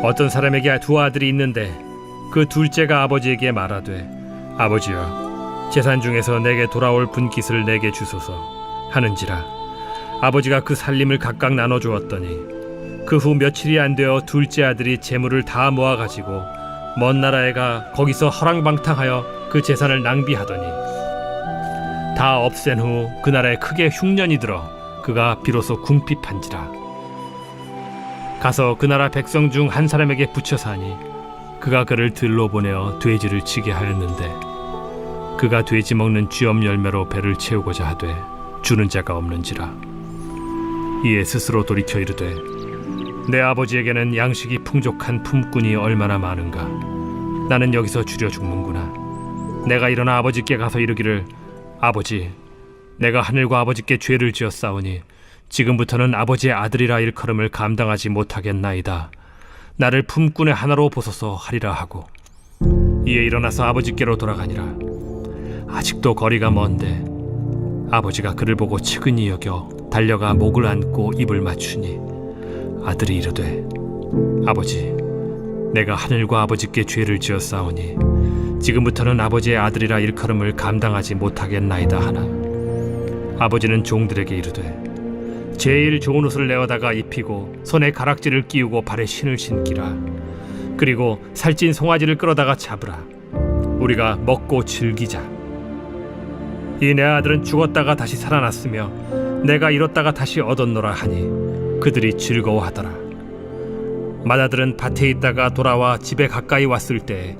어떤 사람에게 두 아들이 있는데 그 둘째가 아버지에게 말하되 아버지여 재산 중에서 내게 돌아올 분깃을 내게 주소서 하는지라. 아버지가 그 살림을 각각 나눠 주었더니 그 후 며칠이 안 되어 둘째 아들이 재물을 다 모아 가지고 먼 나라에 가 거기서 허랑방탕하여 그 재산을 낭비하더니 다 없앤 후 그 나라에 크게 흉년이 들어 그가 비로소 궁핍한지라. 가서 그 나라 백성 중 한 사람에게 붙여 사니 그가 그를 들로 보내어 돼지를 치게 하였는데 그가 돼지 먹는 쥐엄 열매로 배를 채우고자 하되 주는 자가 없는지라. 이에 스스로 돌이켜 이르되 내 아버지에게는 양식이 풍족한 품꾼이 얼마나 많은가. 나는 여기서 줄여 죽는구나. 내가 일어나 아버지께 가서 이르기를 아버지, 내가 하늘과 아버지께 죄를 지었사오니 지금부터는 아버지의 아들이라 일컬음을 감당하지 못하겠나이다. 나를 품꾼의 하나로 보소서 하리라 하고 이에 일어나서 아버지께로 돌아가니라. 아직도 거리가 먼데 아버지가 그를 보고 측은히 여겨 달려가 목을 안고 입을 맞추니 아들이 이르되 아버지, 내가 하늘과 아버지께 죄를 지었사오니 지금부터는 아버지의 아들이라 일컬음을 감당하지 못하겠나이다 하나 아버지는 종들에게 이르되 제일 좋은 옷을 내어다가 입히고 손에 가락지를 끼우고 발에 신을 신기라. 그리고 살찐 송아지를 끌어다가 잡으라. 우리가 먹고 즐기자. 이 내 아들은 죽었다가 다시 살아났으며 내가 잃었다가 다시 얻었노라 하니 그들이 즐거워하더라. 맏아들은 밭에 있다가 돌아와 집에 가까이 왔을 때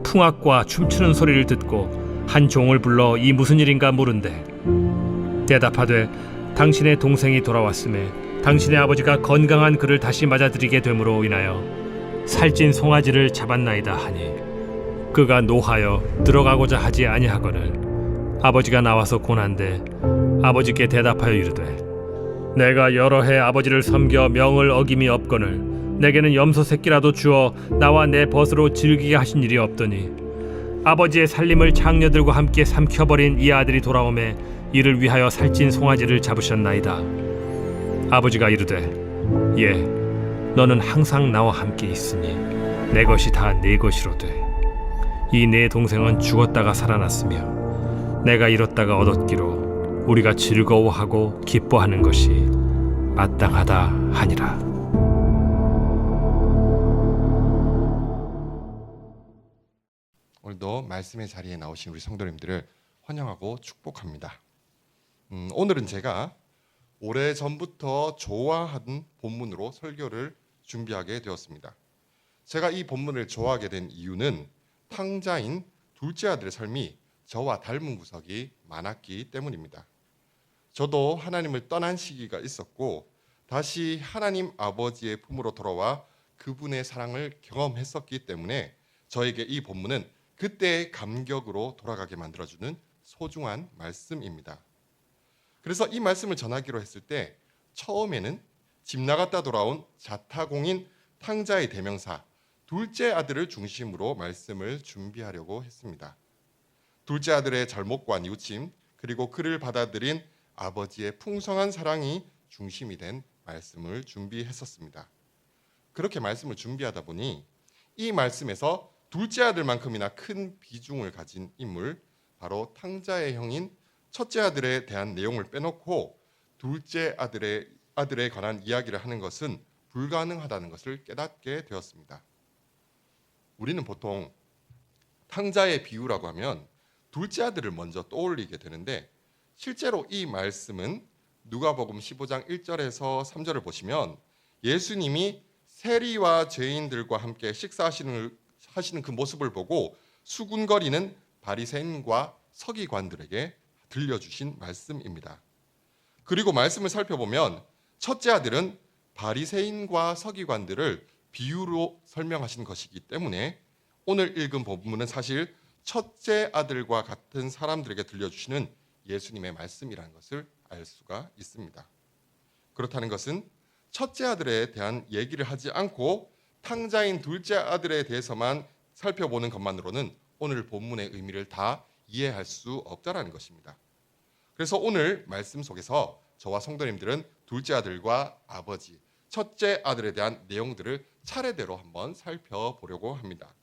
풍악과 춤추는 소리를 듣고 한 종을 불러 이 무슨 일인가 물은데 대답하되 당신의 동생이 돌아왔음에 당신의 아버지가 건강한 그를 다시 맞아들이게 됨으로 인하여 살찐 송아지를 잡았나이다 하니 그가 노하여 들어가고자 하지 아니하거늘 아버지가 나와서 고난데 아버지께 대답하여 이르되 내가 여러 해 아버지를 섬겨 명을 어김이 없거늘 내게는 염소 새끼라도 주어 나와 내 벗으로 즐기게 하신 일이 없더니 아버지의 살림을 장녀들과 함께 삼켜버린 이 아들이 돌아오매 이를 위하여 살찐 송아지를 잡으셨나이다. 아버지가 이르되 예, 너는 항상 나와 함께 있으니 내 것이 다 네 것이로되 이 내 동생은 죽었다가 살아났으며 내가 잃었다가 얻었기로 우리가 즐거워하고 기뻐하는 것이 마땅하다 하니라. 오늘도 말씀의 자리에 나오신 우리 성도님들을 환영하고 축복합니다. 오늘은 제가 오래전부터 좋아하던 본문으로 설교를 준비하게 되었습니다. 제가 이 본문을 좋아하게 된 이유는 탕자인 둘째 아들의 삶이 저와 닮은 구석이 많았기 때문입니다. 저도 하나님을 떠난 시기가 있었고 다시 하나님 아버지의 품으로 돌아와 그분의 사랑을 경험했었기 때문에 저에게 이 본문은 그때의 감격으로 돌아가게 만들어주는 소중한 말씀입니다. 그래서 이 말씀을 전하기로 했을 때 처음에는 집 나갔다 돌아온 자타공인 탕자의 대명사 둘째 아들을 중심으로 말씀을 준비하려고 했습니다. 둘째 아들의 잘못과 뉘우침 그리고 그를 받아들인 아버지의 풍성한 사랑이 중심이 된 말씀을 준비했었습니다. 그렇게 말씀을 준비하다 보니 이 말씀에서 둘째 아들만큼이나 큰 비중을 가진 인물 바로 탕자의 형인 첫째 아들에 대한 내용을 빼놓고 둘째 아들에 관한 이야기를 하는 것은 불가능하다는 것을 깨닫게 되었습니다. 우리는 보통 탕자의 비유라고 하면 둘째 아들을 먼저 떠올리게 되는데 실제로 이 말씀은 누가복음 15장 1절에서 3절을 보시면 예수님이 세리와 죄인들과 함께 식사하시는 그 모습을 보고 수군거리는 바리새인과 서기관들에게 들려주신 말씀입니다. 그리고 말씀을 살펴보면 첫째 아들은 바리새인과 서기관들을 비유로 설명하신 것이기 때문에 오늘 읽은 본문은 사실 첫째 아들과 같은 사람들에게 들려주시는 예수님의 말씀이라는 것을 알 수가 있습니다. 그렇다는 것은 첫째 아들에 대한 얘기를 하지 않고 탕자인 둘째 아들에 대해서만 살펴보는 것만으로는 오늘 본문의 의미를 다 이해할 수 없다라는 것입니다. 그래서 오늘 말씀 속에서 저와 성도님들은 둘째 아들과 아버지, 첫째 아들에 대한 내용들을 차례대로 한번 살펴보려고 합니다.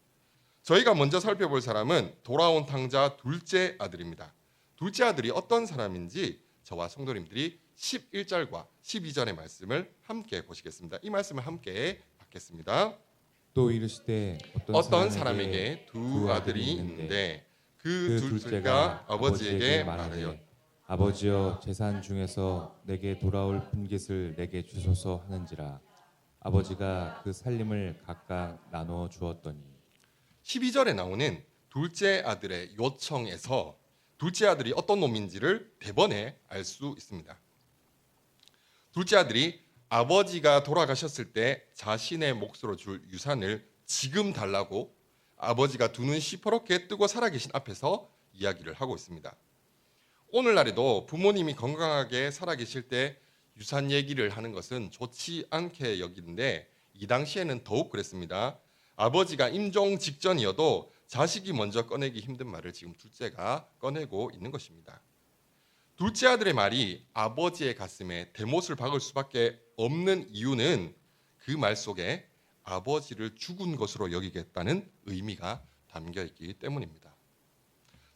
저희가 먼저 살펴볼 사람은 돌아온 탕자 둘째 아들입니다. 둘째 아들이 어떤 사람인지 저와 성도님들이 11절과 12절의 말씀을 함께 보시겠습니다. 이 말씀을 함께 받겠습니다. 또 이르시되 어떤 사람에게 두 아들이 있는데 그 둘째가 아버지에게 말하여 아버지여 재산 중에서 내게 돌아올 분깃을 내게 주소서 하는지라. 아버지가 그 살림을 각각 나누어 주었더니. 12절에 나오는 둘째 아들의 요청에서 둘째 아들이 어떤 놈인지를 대번에 알 수 있습니다. 둘째 아들이 아버지가 돌아가셨을 때 자신의 몫으로 줄 유산을 지금 달라고 아버지가 두 눈 시퍼렇게 뜨고 살아계신 앞에서 이야기를 하고 있습니다. 오늘날에도 부모님이 건강하게 살아계실 때 유산 얘기를 하는 것은 좋지 않게 여기는데 이 당시에는 더욱 그랬습니다. 아버지가 임종 직전이어도 자식이 먼저 꺼내기 힘든 말을 지금 둘째가 꺼내고 있는 것입니다. 둘째 아들의 말이 아버지의 가슴에 대못을 박을 수밖에 없는 이유는 그 말 속에 아버지를 죽은 것으로 여기겠다는 의미가 담겨 있기 때문입니다.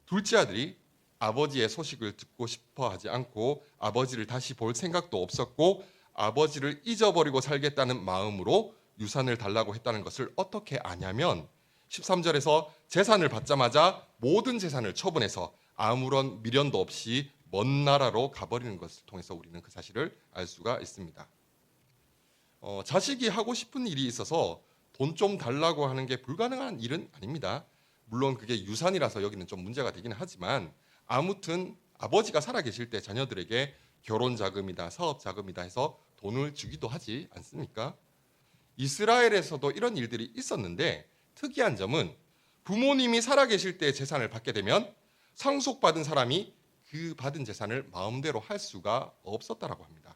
둘째 아들이 아버지의 소식을 듣고 싶어 하지 않고 아버지를 다시 볼 생각도 없었고 아버지를 잊어버리고 살겠다는 마음으로 유산을 달라고 했다는 것을 어떻게 아냐면 13절에서 재산을 받자마자 모든 재산을 처분해서 아무런 미련도 없이 먼 나라로 가버리는 것을 통해서 우리는 그 사실을 알 수가 있습니다. 자식이 하고 싶은 일이 있어서 돈 좀 달라고 하는 게 불가능한 일은 아닙니다. 물론 그게 유산이라서 여기는 좀 문제가 되기는 하지만 아무튼 아버지가 살아계실 때 자녀들에게 결혼 자금이다, 사업 자금이다 해서 돈을 주기도 하지 않습니까? 이스라엘에서도 이런 일들이 있었는데 특이한 점은 부모님이 살아계실 때 재산을 받게 되면 상속받은 사람이 그 받은 재산을 마음대로 할 수가 없었다라고 합니다.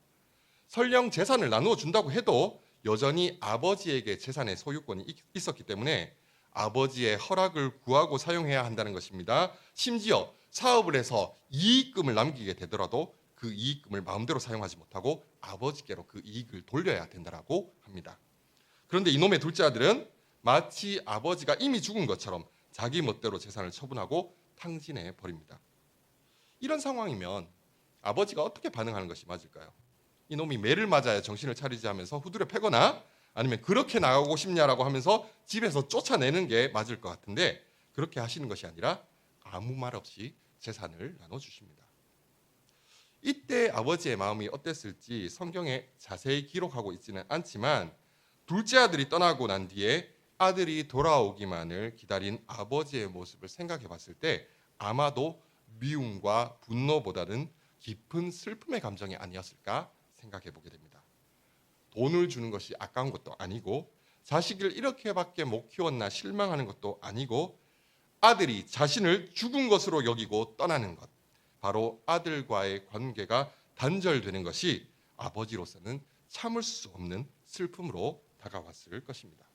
설령 재산을 나누어 준다고 해도 여전히 아버지에게 재산의 소유권이 있었기 때문에 아버지의 허락을 구하고 사용해야 한다는 것입니다. 심지어 사업을 해서 이익금을 남기게 되더라도 그 이익금을 마음대로 사용하지 못하고 아버지께로 그 이익을 돌려야 된다라고 합니다. 그런데 이놈의 둘째 아들은 마치 아버지가 이미 죽은 것처럼 자기 멋대로 재산을 처분하고 탕진해 버립니다. 이런 상황이면 아버지가 어떻게 반응하는 것이 맞을까요? 이놈이 매를 맞아야 정신을 차리지 하면서 후드려 패거나 아니면 그렇게 나가고 싶냐라고 하면서 집에서 쫓아내는 게 맞을 것 같은데 그렇게 하시는 것이 아니라 아무 말 없이 재산을 나눠주십니다. 이때 아버지의 마음이 어땠을지 성경에 자세히 기록하고 있지는 않지만 둘째 아들이 떠나고 난 뒤에 아들이 돌아오기만을 기다린 아버지의 모습을 생각해 봤을 때 아마도 미움과 분노보다는 깊은 슬픔의 감정이 아니었을까 생각해 보게 됩니다. 돈을 주는 것이 아까운 것도 아니고 자식을 이렇게밖에 못 키웠나 실망하는 것도 아니고 아들이 자신을 죽은 것으로 여기고 떠나는 것, 바로 아들과의 관계가 단절되는 것이 아버지로서는 참을 수 없는 슬픔으로 다가왔을 것입니다.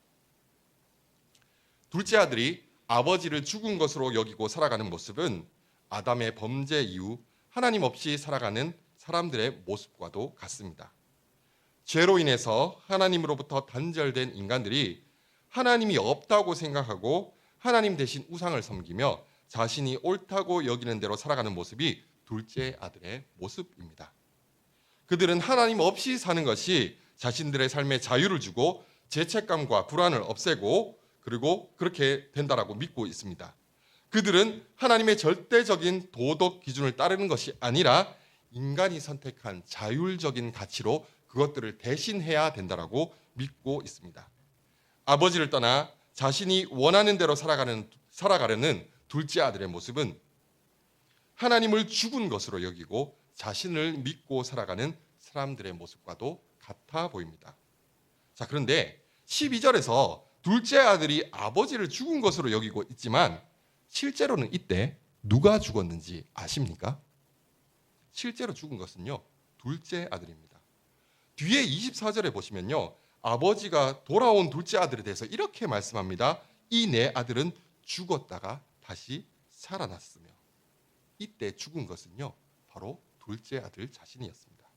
둘째 아들이 아버지를 죽은 것으로 여기고 살아가는 모습은 아담의 범죄 이후 하나님 없이 살아가는 사람들의 모습과도 같습니다. 죄로 인해서 하나님으로부터 단절된 인간들이 하나님이 없다고 생각하고 하나님 대신 우상을 섬기며 자신이 옳다고 여기는 대로 살아가는 모습이 둘째 아들의 모습입니다. 그들은 하나님 없이 사는 것이 자신들의 삶에 자유를 주고 죄책감과 불안을 없애고 그리고 그렇게 된다라고 믿고 있습니다. 그들은 하나님의 절대적인 도덕 기준을 따르는 것이 아니라 인간이 선택한 자율적인 가치로 그것들을 대신해야 된다라고 믿고 있습니다. 아버지를 떠나 자신이 원하는 대로 살아가려는 둘째 아들의 모습은 하나님을 죽은 것으로 여기고 자신을 믿고 살아가는 사람들의 모습과도 같아 보입니다. 자, 그런데 12절에서 둘째 아들이 아버지를 죽은 것으로 여기고 있지만 실제로는 이때 누가 죽었는지 아십니까? 실제로 죽은 것은요, 둘째 아들입니다. 뒤에 24절에 보시면요, 아버지가 돌아온 둘째 아들에 대해서 이렇게 말씀합니다. 이 내 아들은 죽었다가 다시 살아났으며. 이때 죽은 것은요, 바로 둘째 아들 자신이었습니다.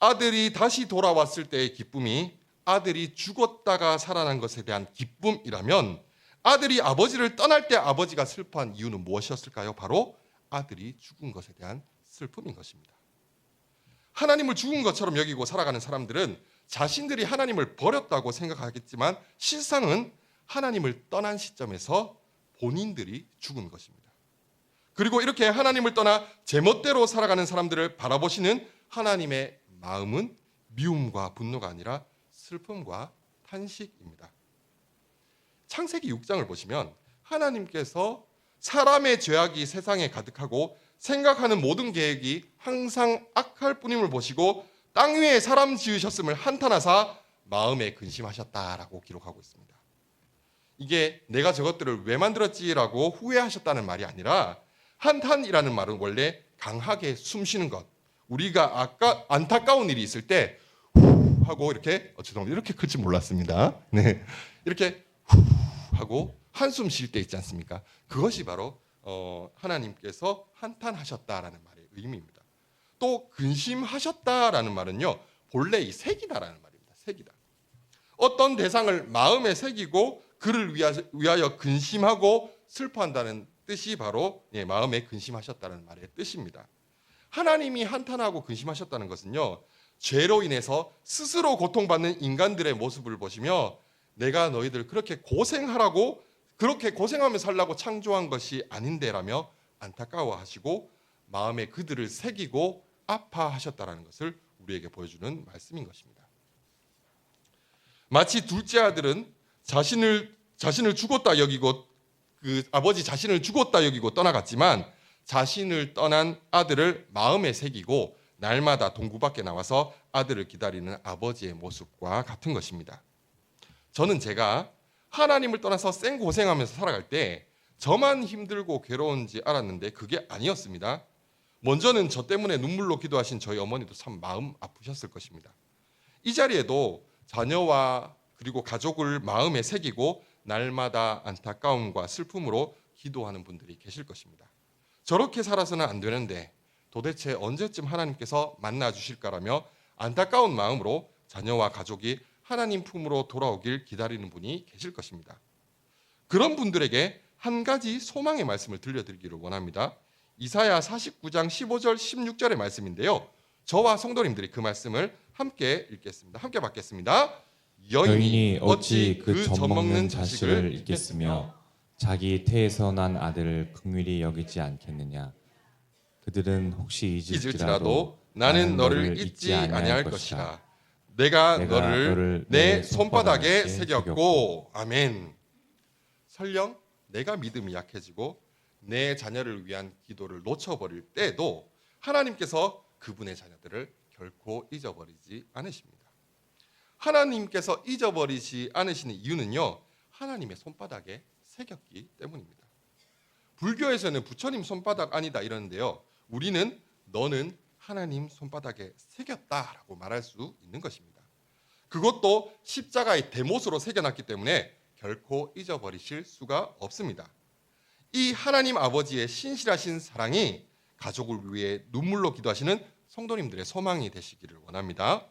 아들이 다시 돌아왔을 때의 기쁨이 아들이 죽었다가 살아난 것에 대한 기쁨이라면 아들이 아버지를 떠날 때 아버지가 슬퍼한 이유는 무엇이었을까요? 바로 아들이 죽은 것에 대한 슬픔인 것입니다. 하나님을 죽은 것처럼 여기고 살아가는 사람들은 자신들이 하나님을 버렸다고 생각하겠지만 실상은 하나님을 떠난 시점에서 본인들이 죽은 것입니다. 그리고 이렇게 하나님을 떠나 제멋대로 살아가는 사람들을 바라보시는 하나님의 마음은 미움과 분노가 아니라 슬픔과 탄식입니다. 창세기 6장을 보시면 하나님께서 사람의 죄악이 세상에 가득하고 생각하는 모든 계획이 항상 악할 뿐임을 보시고 땅 위에 사람 지으셨음을 한탄하사 마음에 근심하셨다라고 기록하고 있습니다. 이게 내가 저것들을 왜 만들었지라고 후회하셨다는 말이 아니라 한탄이라는 말은 원래 강하게 숨쉬는 것. 우리가 아까 안타까운 일이 있을 때 후 하고 이렇게 죄송합니다. 이렇게 클 줄 몰랐습니다. 네. 이렇게 후 하고 한숨 쉴 때 있지 않습니까? 그것이 바로 하나님께서 한탄하셨다라는 말의 의미입니다. 또 근심하셨다라는 말은요. 본래 이 새기다라는 말입니다. 새기다. 어떤 대상을 마음에 새기고 그를 위하여 근심하고 슬퍼한다는 뜻이 바로 마음에 근심하셨다는 말의 뜻입니다. 하나님이 한탄하고 근심하셨다는 것은요. 죄로 인해서 스스로 고통받는 인간들의 모습을 보시며 내가 너희들 그렇게 고생하라고 그렇게 고생하며 살라고 창조한 것이 아닌데라며 안타까워하시고 마음에 그들을 새기고 아파하셨다는 것을 우리에게 보여주는 말씀인 것입니다. 마치 둘째 아들은 자신을 죽었다 여기고 아버지 자신을 죽었다 여기고 떠나갔지만 자신을 떠난 아들을 마음에 새기고 날마다 동구 밖에 나와서 아들을 기다리는 아버지의 모습과 같은 것입니다. 저는 제가 하나님을 떠나서 생고생하면서 살아갈 때 저만 힘들고 괴로운지 알았는데 그게 아니었습니다. 먼저는 저 때문에 눈물로 기도하신 저희 어머니도 참 마음 아프셨을 것입니다. 이 자리에도 자녀와 그리고 가족을 마음에 새기고 날마다 안타까움과 슬픔으로 기도하는 분들이 계실 것입니다. 저렇게 살아서는 안 되는데 도대체 언제쯤 하나님께서 만나 주실까라며 안타까운 마음으로 자녀와 가족이 하나님 품으로 돌아오길 기다리는 분이 계실 것입니다. 그런 분들에게 한 가지 소망의 말씀을 들려드리기를 원합니다. 이사야 49장 15절 16절의 말씀인데요. 저와 성도님들이 그 말씀을 함께 읽겠습니다. 함께 받겠습니다. 여인이 어찌 그 젖먹는 자식을 잊겠으며 자기 태에서 난 아들을 긍휼히 여기지 않겠느냐. 그들은 혹시 잊을지라도 나는 너를 잊지 아니할 것이라. 내가 너를 내 손바닥에 새겼고. 아멘. 설령 내가 믿음이 약해지고 내 자녀를 위한 기도를 놓쳐버릴 때도 하나님께서 그분의 자녀들을 결코 잊어버리지 않으십니다. 하나님께서 잊어버리지 않으시는 이유는요. 하나님의 손바닥에 새겼기 때문입니다. 불교에서는 부처님 손바닥 아니다 이러는데요. 우리는 너는 하나님 손바닥에 새겼다라고 말할 수 있는 것입니다. 그것도 십자가의 대못으로 새겨놨기 때문에 결코 잊어버리실 수가 없습니다. 이 하나님 아버지의 신실하신 사랑이 가족을 위해 눈물로 기도하시는 성도님들의 소망이 되시기를 원합니다.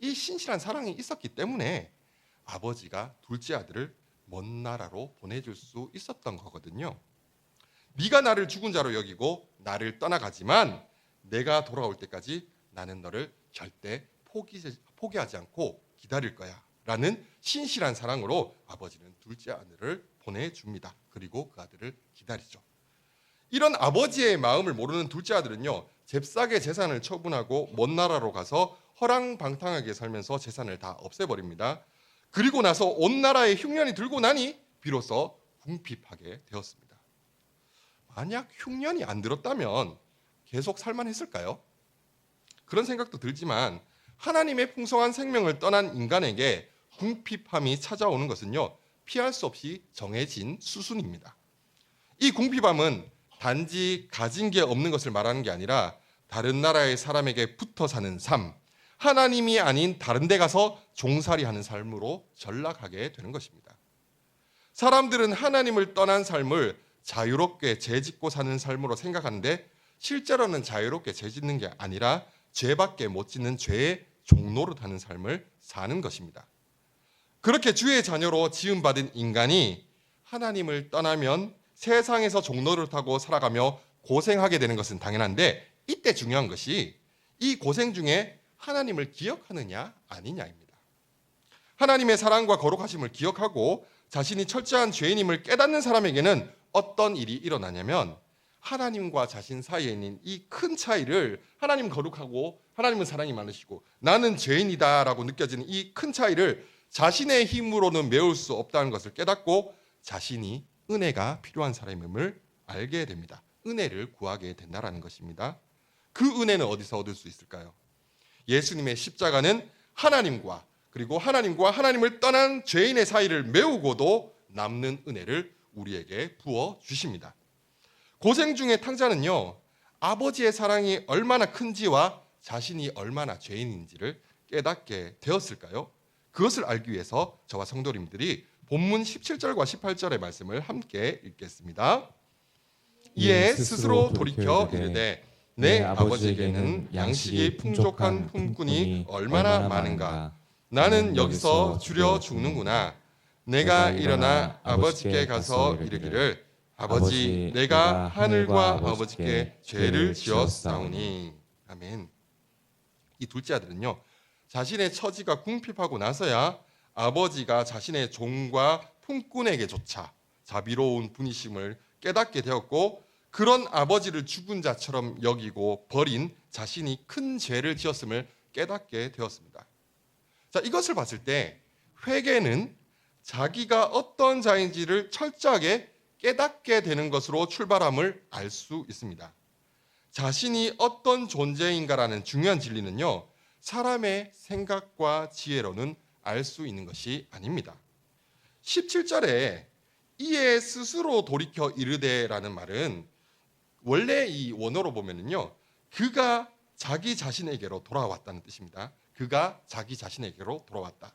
이 신실한 사랑이 있었기 때문에 아버지가 둘째 아들을 먼 나라로 보내줄 수 있었던 거거든요. 네가 나를 죽은 자로 여기고 나를 떠나가지만 내가 돌아올 때까지 나는 너를 절대 포기하지 않고 기다릴 거야 라는 신실한 사랑으로 아버지는 둘째 아들을 보내줍니다. 그리고 그 아들을 기다리죠. 이런 아버지의 마음을 모르는 둘째 아들은요. 잽싸게 재산을 처분하고 먼 나라로 가서 허랑방탕하게 살면서 재산을 다 없애버립니다. 그리고 나서 온 나라에 흉년이 들고 나니 비로소 궁핍하게 되었습니다. 만약 흉년이 안 들었다면 계속 살만했을까요? 그런 생각도 들지만 하나님의 풍성한 생명을 떠난 인간에게 궁핍함이 찾아오는 것은요. 피할 수 없이 정해진 수순입니다. 이 궁핍함은 단지 가진 게 없는 것을 말하는 게 아니라 다른 나라의 사람에게 붙어 사는 삶, 하나님이 아닌 다른 데 가서 종살이하는 삶으로 전락하게 되는 것입니다. 사람들은 하나님을 떠난 삶을 자유롭게 죄짓고 사는 삶으로 생각하는데 실제로는 자유롭게 죄짓는 게 아니라 죄밖에 못 짓는 죄의 종노릇하는 삶을 사는 것입니다. 그렇게 주의 자녀로 지음받은 인간이 하나님을 떠나면 세상에서 종노릇하고 살아가며 고생하게 되는 것은 당연한데, 이때 중요한 것이 이 고생 중에 하나님을 기억하느냐 아니냐입니다. 하나님의 사랑과 거룩하심을 기억하고 자신이 철저한 죄인임을 깨닫는 사람에게는 어떤 일이 일어나냐면, 하나님과 자신 사이에 있는 이 큰 차이를, 하나님 거룩하고 하나님은 사랑이 많으시고 나는 죄인이다라고 느껴지는 이 큰 차이를 자신의 힘으로는 메울 수 없다는 것을 깨닫고 자신이 은혜가 필요한 사람임을 알게 됩니다. 은혜를 구하게 된다라는 것입니다. 그 은혜는 어디서 얻을 수 있을까요? 예수님의 십자가는 하나님과, 그리고 하나님과 하나님을 떠난 죄인의 사이를 메우고도 남는 은혜를 우리에게 부어 주십니다. 고생 중의 탕자는요, 아버지의 사랑이 얼마나 큰지와 자신이 얼마나 죄인인지를 깨닫게 되었을까요? 그것을 알기 위해서 저와 성도님들이 본문 17절과 18절의 말씀을 함께 읽겠습니다. 이에 스스로 돌이켜 이르되 내 아버지에게는 양식이 풍족한 품꾼이 얼마나 많은가. 나는 여기서 줄여 죽는구나. 내가 일어나 아버지께 가서 이르기를 아버지, 내가 하늘과 아버지께 죄를 지었사오니. 아멘. 이 둘째 아들은요, 자신의 처지가 궁핍하고 나서야 아버지가 자신의 종과 품꾼에게조차 자비로운 분이심을 깨닫게 되었고, 그런 아버지를 죽은 자처럼 여기고 버린 자신이 큰 죄를 지었음을 깨닫게 되었습니다. 자, 이것을 봤을 때 회개는 자기가 어떤 자인지를 철저하게 깨닫게 되는 것으로 출발함을 알 수 있습니다. 자신이 어떤 존재인가라는 중요한 진리는요, 사람의 생각과 지혜로는 알 수 있는 것이 아닙니다. 17절에 이에 스스로 돌이켜 이르되라는 말은 원래 이 원어로 보면은요, 그가 자기 자신에게로 돌아왔다는 뜻입니다. 그가 자기 자신에게로 돌아왔다.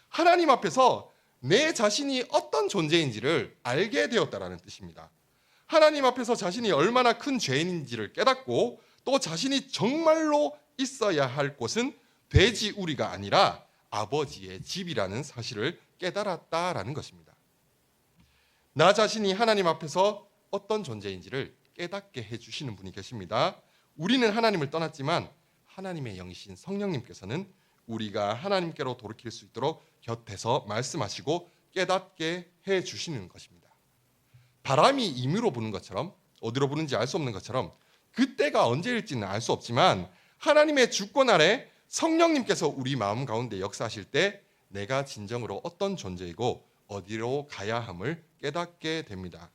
하나님 앞에서 내 자신이 어떤 존재인지를 알게 되었다라는 뜻입니다. 하나님 앞에서 자신이 얼마나 큰 죄인인지를 깨닫고, 또 자신이 정말로 있어야 할 곳은 돼지 우리가 아니라 아버지의 집이라는 사실을 깨달았다라는 것입니다. 나 자신이 하나님 앞에서 어떤 존재인지를 깨닫게 해주시는 분이 계십니다. 우리는 하나님을 떠났지만 하나님의 영이신 성령님께서는 우리가 하나님께로 돌이킬 수 있도록 곁에서 말씀하시고 깨닫게 해주시는 것입니다. 바람이 임의로 부는 것처럼, 어디로 부는지 알 수 없는 것처럼, 그때가 언제일지는 알 수 없지만 하나님의 주권 아래 성령님께서 우리 마음 가운데 역사하실 때 내가 진정으로 어떤 존재이고 어디로 가야 함을 깨닫게 됩니다.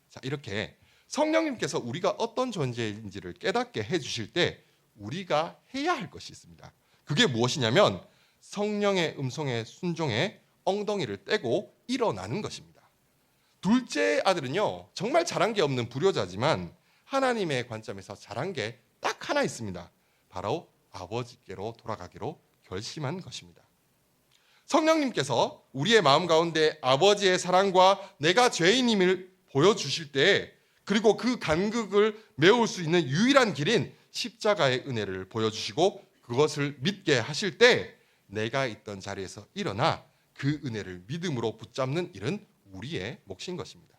자, 이렇게 성령님께서 우리가 어떤 존재인지를 깨닫게 해주실 때 우리가 해야 할 것이 있습니다. 그게 무엇이냐면 성령의 음성에 순종해 엉덩이를 떼고 일어나는 것입니다. 둘째 아들은요, 정말 잘한 게 없는 불효자지만 하나님의 관점에서 잘한 게 딱 하나 있습니다. 바로 아버지께로 돌아가기로 결심한 것입니다. 성령님께서 우리의 마음 가운데 아버지의 사랑과 내가 죄인임을 보여주실 때, 그리고 그 간극을 메울 수 있는 유일한 길인 십자가의 은혜를 보여주시고 그것을 믿게 하실 때 내가 있던 자리에서 일어나 그 은혜를 믿음으로 붙잡는 일은 우리의 몫인 것입니다.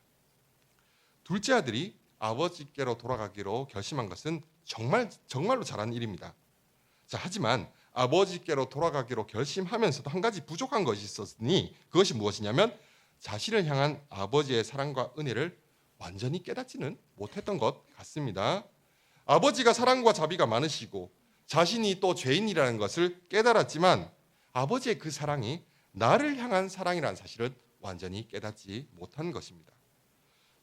둘째 아들이 아버지께로 돌아가기로 결심한 것은 정말로 잘한 일입니다. 자, 하지만 아버지께로 돌아가기로 결심하면서도 한 가지 부족한 것이 있었으니 그것이 무엇이냐면 자신을 향한 아버지의 사랑과 은혜를 완전히 깨닫지는 못했던 것 같습니다. 아버지가 사랑과 자비가 많으시고 자신이 또 죄인이라는 것을 깨달았지만 아버지의 그 사랑이 나를 향한 사랑이라는 사실은 완전히 깨닫지 못한 것입니다.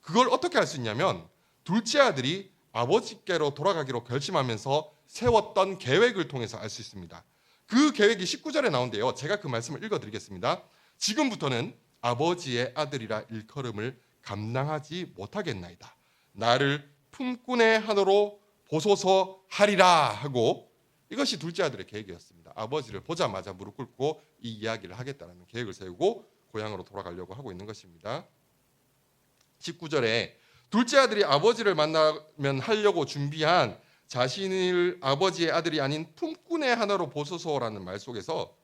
그걸 어떻게 할 수 있냐면 둘째 아들이 아버지께로 돌아가기로 결심하면서 세웠던 계획을 통해서 알 수 있습니다. 그 계획이 19절에 나오는데요. 제가 그 말씀을 읽어드리겠습니다. 지금부터는 아버지의 아들이라 일컬음을 감당하지 못하겠나이다. 나를 품꾼의 한으로 보소서 하리라 하고, 이것이 둘째 아들의 계획이었습니다. 아버지를 보자마자 무릎 꿇고 이 이야기를 하겠다는 계획을 세우고 고향으로 돌아가려고 하고 있는 것입니다. 19절에 둘째 아들이 아버지를 만나면 하려고 준비한 자신을 아버지의 아들이 아닌 품꾼의 하나로 보소서라는 말 속에서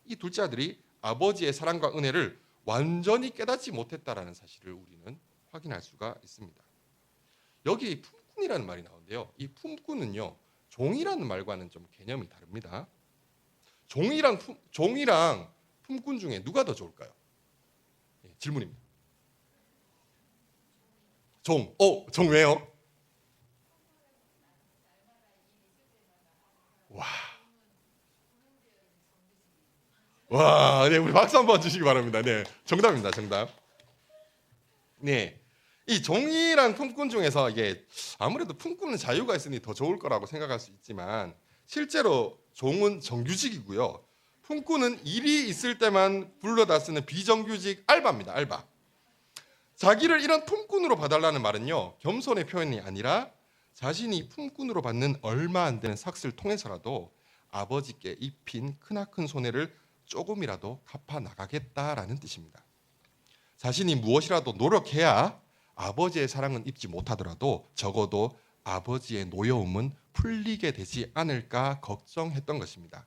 이 둘째 아들이 아버지의 사랑과 은혜를 완전히 깨닫지 못했다라는 사실을 우리는 확인할 수가 있습니다. 여기 품꾼이라는 말이 나오는데요. 이 품꾼은요, 종이라는 말과는 좀 개념이 다릅니다. 종이랑 품꾼 중에 누가 더 좋을까요? 예, 질문입니다. 종 왜요? 와, 네, 우리 박수 한번 주시기 바랍니다. 네, 정답입니다, 정답. 네, 이 종이랑 품꾼 중에서 이게 아무래도 품꾼은 자유가 있으니 더 좋을 거라고 생각할 수 있지만 실제로 종은 정규직이고요. 품꾼은 일이 있을 때만 불러다 쓰는 비정규직 알바입니다, 알바. 자기를 이런 품꾼으로 봐달라는 말은요, 겸손의 표현이 아니라 자신이 품꾼으로 받는 얼마 안 되는 삭스를 통해서라도 아버지께 입힌 크나큰 손해를 조금이라도 갚아 나가겠다라는 뜻입니다. 자신이 무엇이라도 노력해야 아버지의 사랑은 입지 못하더라도 적어도 아버지의 노여움은 풀리게 되지 않을까 걱정했던 것입니다.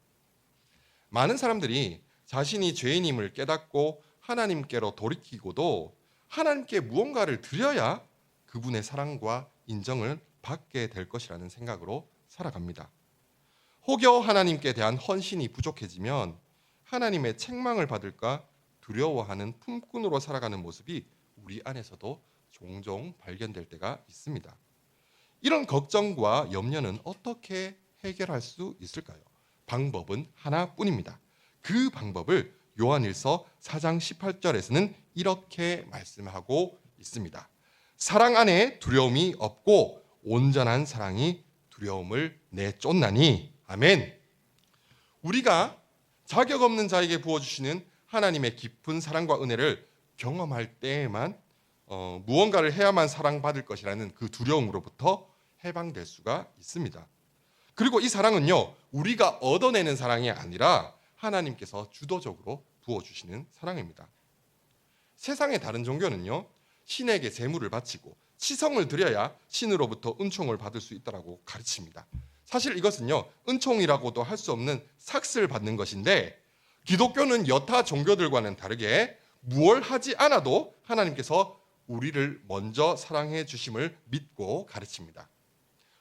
많은 사람들이 자신이 죄인임을 깨닫고 하나님께로 돌이키고도 하나님께 무언가를 드려야 그분의 사랑과 인정을 받게 될 것이라는 생각으로 살아갑니다. 혹여 하나님께 대한 헌신이 부족해지면 하나님의 책망을 받을까 두려워하는 품꾼으로 살아가는 모습이 우리 안에서도 종종 발견될 때가 있습니다. 이런 걱정과 염려는 어떻게 해결할 수 있을까요? 방법은 하나뿐입니다. 그 방법을 요한일서 4장 18절에서는 이렇게 말씀하고 있습니다. 사랑 안에 두려움이 없고 온전한 사랑이 두려움을 내쫓나니. 아멘. 우리가 자격 없는 자에게 부어주시는 하나님의 깊은 사랑과 은혜를 경험할 때에만 무언가를 해야만 사랑받을 것이라는 그 두려움으로부터 해방될 수가 있습니다. 그리고 이 사랑은요, 우리가 얻어내는 사랑이 아니라 하나님께서 주도적으로 부어주시는 사랑입니다. 세상의 다른 종교는요, 신에게 제물을 바치고 치성을 드려야 신으로부터 은총을 받을 수 있다고 가르칩니다. 사실 이것은요, 은총이라고도 할 수 없는 삭스를 받는 것인데, 기독교는 여타 종교들과는 다르게 무얼 하지 않아도 하나님께서 우리를 먼저 사랑해 주심을 믿고 가르칩니다.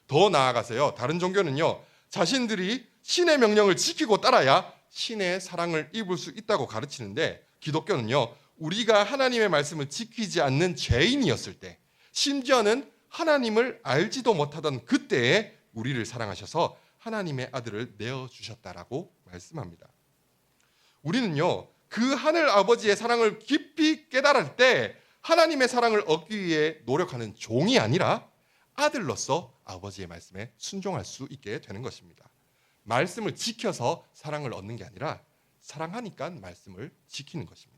더 나아가서요, 다른 종교는요, 자신들이 신의 명령을 지키고 따라야 신의 사랑을 입을 수 있다고 가르치는데, 기독교는요, 우리가 하나님의 말씀을 지키지 않는 죄인이었을 때, 심지어는 하나님을 알지도 못하던 그때에 우리를 사랑하셔서 하나님의 아들을 내어주셨다라고 말씀합니다. 우리는요, 그 하늘 아버지의 사랑을 깊이 깨달을 때 하나님의 사랑을 얻기 위해 노력하는 종이 아니라 아들로서 아버지의 말씀에 순종할 수 있게 되는 것입니다. 말씀을 지켜서 사랑을 얻는 게 아니라 사랑하니까 말씀을 지키는 것입니다.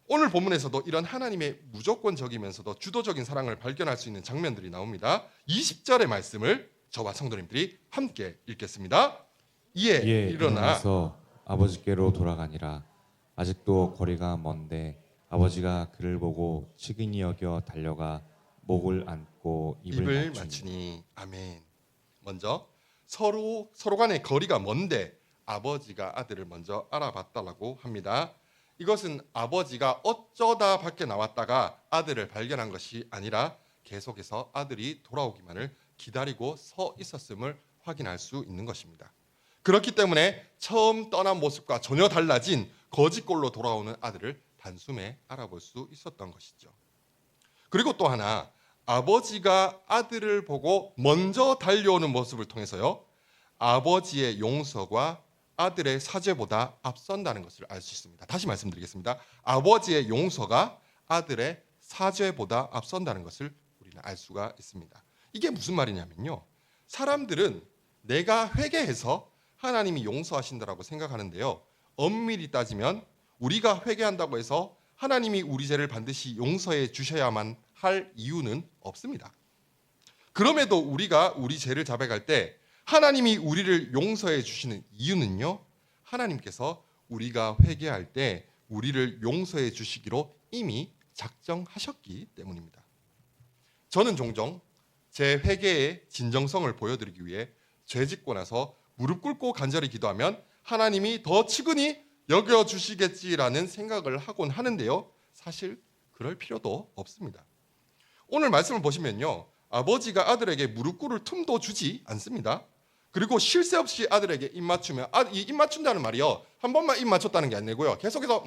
오늘 본문에서도 이런 하나님의 무조건적이면서도 주도적인 사랑을 발견할 수 있는 장면들이 나옵니다. 20절의 말씀을 저와 성도님들이 함께 읽겠습니다. 이에 일어나서 아버지께로 돌아가니라. 아직도 거리가 먼데 아버지가 그를 보고 측은히 여겨 달려가 목을 안고 입을 맞추니. 아멘. 먼저 서로 간의 거리가 먼데 아버지가 아들을 먼저 알아봤다라고 합니다. 이것은 아버지가 어쩌다 밖에 나왔다가 아들을 발견한 것이 아니라 계속해서 아들이 돌아오기만을 기다리고 서 있었음을 확인할 수 있는 것입니다. 그렇기 때문에 처음 떠난 모습과 전혀 달라진 거짓골로 돌아오는 아들을 단숨에 알아볼 수 있었던 것이죠. 그리고 또 하나, 아버지가 아들을 보고 먼저 달려오는 모습을 통해서요, 아버지의 용서가 아들의 사죄보다 앞선다는 것을 알 수 있습니다. 다시 말씀드리겠습니다. 아버지의 용서가 아들의 사죄보다 앞선다는 것을 우리는 알 수가 있습니다. 이게 무슨 말이냐면요, 사람들은 내가 회개해서 하나님이 용서하신다라고 생각하는데요, 엄밀히 따지면 우리가 회개한다고 해서 하나님이 우리 죄를 반드시 용서해 주셔야만 할 이유는 없습니다. 그럼에도 우리가 우리 죄를 자백할 때 하나님이 우리를 용서해 주시는 이유는요, 하나님께서 우리가 회개할 때 우리를 용서해 주시기로 이미 작정하셨기 때문입니다. 저는 종종 제 회개의 진정성을 보여드리기 위해 죄 짓고 나서 무릎 꿇고 간절히 기도하면 하나님이 더 치근히 여겨주시겠지라는 생각을 하곤 하는데요. 사실 그럴 필요도 없습니다. 오늘 말씀을 보시면요. 아버지가 아들에게 무릎 꿇을 틈도 주지 않습니다. 그리고 쉴 새 없이 아들에게 입 맞추면 이 입 맞춘다는 말이요. 한 번만 입 맞췄다는 게 아니고요. 계속해서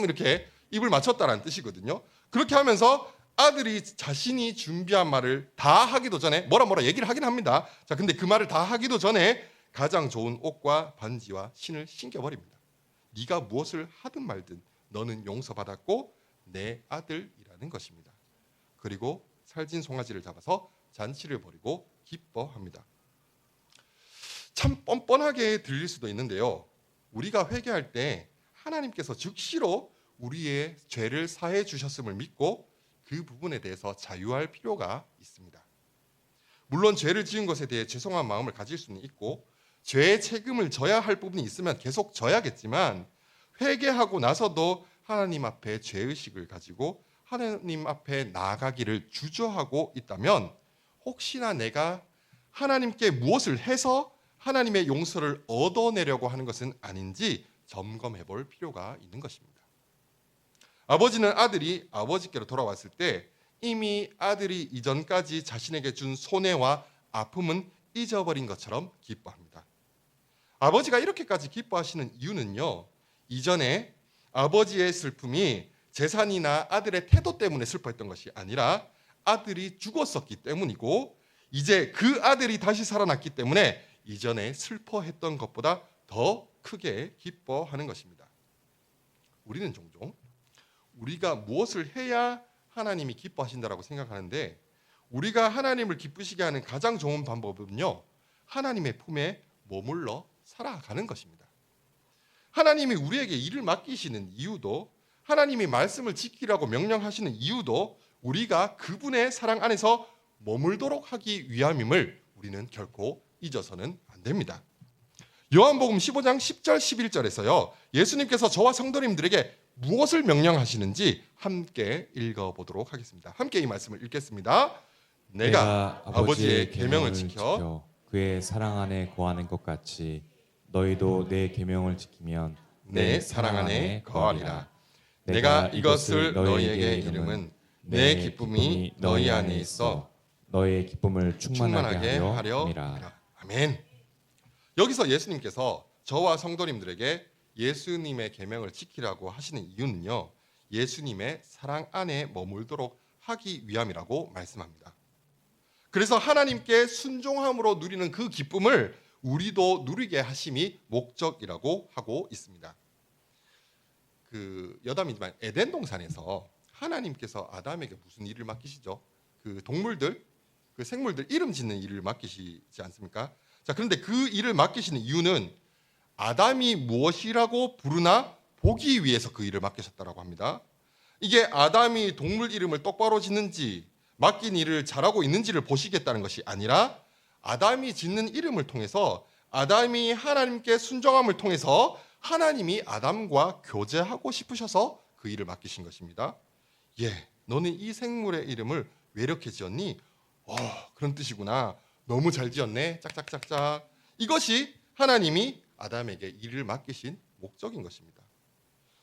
이렇게 입을 맞췄다는 뜻이거든요. 그렇게 하면서 아들이 자신이 준비한 말을 다 하기도 전에 뭐라 얘기를 하긴 합니다. 자, 근데 그 말을 다 하기도 전에 가장 좋은 옷과 반지와 신을 신겨버립니다. 네가 무엇을 하든 말든 너는 용서받았고 내 아들이라는 것입니다. 그리고 살진 송아지를 잡아서 잔치를 벌이고 기뻐합니다. 참 뻔뻔하게 들릴 수도 있는데요. 우리가 회개할 때 하나님께서 즉시로 우리의 죄를 사해 주셨음을 믿고 그 부분에 대해서 자유할 필요가 있습니다. 물론 죄를 지은 것에 대해 죄송한 마음을 가질 수는 있고 죄의 책임을 져야 할 부분이 있으면 계속 져야겠지만 회개하고 나서도 하나님 앞에 죄의식을 가지고 하나님 앞에 나아가기를 주저하고 있다면 혹시나 내가 하나님께 무엇을 해서 하나님의 용서를 얻어내려고 하는 것은 아닌지 점검해 볼 필요가 있는 것입니다. 아버지는 아들이 아버지께로 돌아왔을 때 이미 아들이 이전까지 자신에게 준 손해와 아픔은 잊어버린 것처럼 기뻐합니다. 아버지가 이렇게까지 기뻐하시는 이유는요. 이전에 아버지의 슬픔이 재산이나 아들의 태도 때문에 슬퍼했던 것이 아니라 아들이 죽었었기 때문이고 이제 그 아들이 다시 살아났기 때문에 이전에 슬퍼했던 것보다 더 크게 기뻐하는 것입니다. 우리는 종종 우리가 무엇을 해야 하나님이 기뻐하신다라고 생각하는데 우리가 하나님을 기쁘시게 하는 가장 좋은 방법은요. 하나님의 품에 머물러 살아가는 것입니다. 하나님이 우리에게 일을 맡기시는 이유도 하나님이 말씀을 지키라고 명령하시는 이유도 우리가 그분의 사랑 안에서 머물도록 하기 위함임을 우리는 결코 잊어서는 안 됩니다. 요한복음 15장 10절 11절에서요. 예수님께서 저와 성도님들에게 무엇을 명령하시는지 함께 읽어보도록 하겠습니다. 함께 이 말씀을 읽겠습니다. 내가 아버지의 계명을 지켜 그의 사랑 안에 거하는 것 같이 너희도 내 계명을 지키면 내 사랑 안에 거하리라. 내가 이것을 너희에게 이름은 내 기쁨이 너희 안에 있어 너의 기쁨을 충만하게 하려 함이라. 함이라. 아멘. 여기서 예수님께서 저와 성도님들에게 예수님의 계명을 지키라고 하시는 이유는요. 예수님의 사랑 안에 머물도록 하기 위함이라고 말씀합니다. 그래서 하나님께 순종함으로 누리는 그 기쁨을 우리도 누리게 하심이 목적이라고 하고 있습니다. 그 여담이지만 에덴 동산에서 하나님께서 아담에게 무슨 일을 맡기시죠? 그 동물들, 그 생물들 이름 짓는 일을 맡기시지 않습니까? 자, 그런데 그 일을 맡기시는 이유는 아담이 무엇이라고 부르나 보기 위해서 그 일을 맡기셨다라고 합니다. 이게 아담이 동물 이름을 똑바로 짓는지 맡긴 일을 잘하고 있는지를 보시겠다는 것이 아니라 아담이 짓는 이름을 통해서 아담이 하나님께 순종함을 통해서 하나님이 아담과 교제하고 싶으셔서 그 일을 맡기신 것입니다. 예, 너는 이 생물의 이름을 왜 이렇게 지었니? 그런 뜻이구나. 너무 잘 지었네. 짝짝짝짝. 이것이 하나님이 아담에게 일을 맡기신 목적인 것입니다.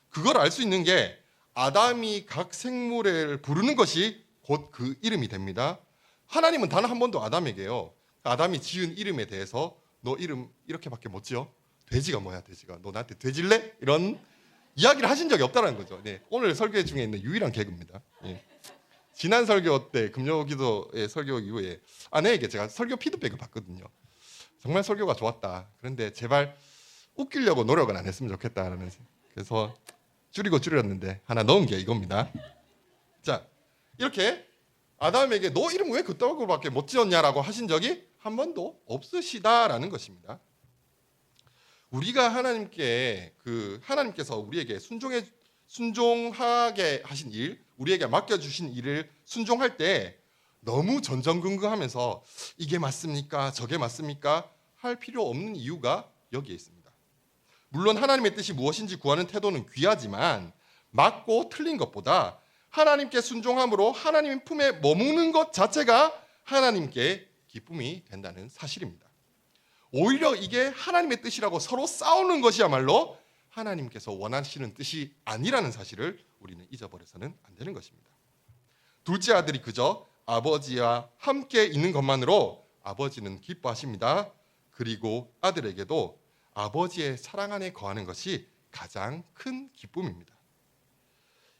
그걸 알 수 있는 게 아담이 각 생물을 부르는 것이 곧 그 이름이 됩니다. 하나님은 단 한 번도 아담에게요. 아담이 지은 이름에 대해서 너 이름 이렇게밖에 못 지어? 돼지가 뭐야 돼지가? 너 나한테 돼질래? 이런 이야기를 하신 적이 없다는 거죠. 네, 오늘 설교 중에 있는 유일한 개그입니다. 예. 지난 설교 때 금요기도의 설교 이후에 아내에게 제가 설교 피드백을 받거든요. 정말 설교가 좋았다. 그런데 제발 웃기려고 노력은 안 했으면 좋겠다라는. 그래서 줄였는데 하나 넣은 게 이겁니다. 자, 이렇게 아담에게 너 이름 왜 그따구로밖에 못 지었냐라고 하신 적이 한 번도 없으시다라는 것입니다. 우리가 하나님께서 우리에게 순종하게 하신 일, 우리에게 맡겨주신 일을 순종할 때 너무 전전긍긍하면서 이게 맞습니까? 저게 맞습니까? 할 필요 없는 이유가 여기에 있습니다. 물론 하나님의 뜻이 무엇인지 구하는 태도는 귀하지만 맞고 틀린 것보다 하나님께 순종함으로 하나님 품에 머무는 것 자체가 하나님께 기쁨이 된다는 사실입니다. 오히려 이게 하나님의 뜻이라고 서로 싸우는 것이야말로 하나님께서 원하시는 뜻이 아니라는 사실을 우리는 잊어버려서는 안 되는 것입니다. 둘째 아들이 그저 아버지와 함께 있는 것만으로 아버지는 기뻐하십니다. 그리고 아들에게도 아버지의 사랑 안에 거하는 것이 가장 큰 기쁨입니다.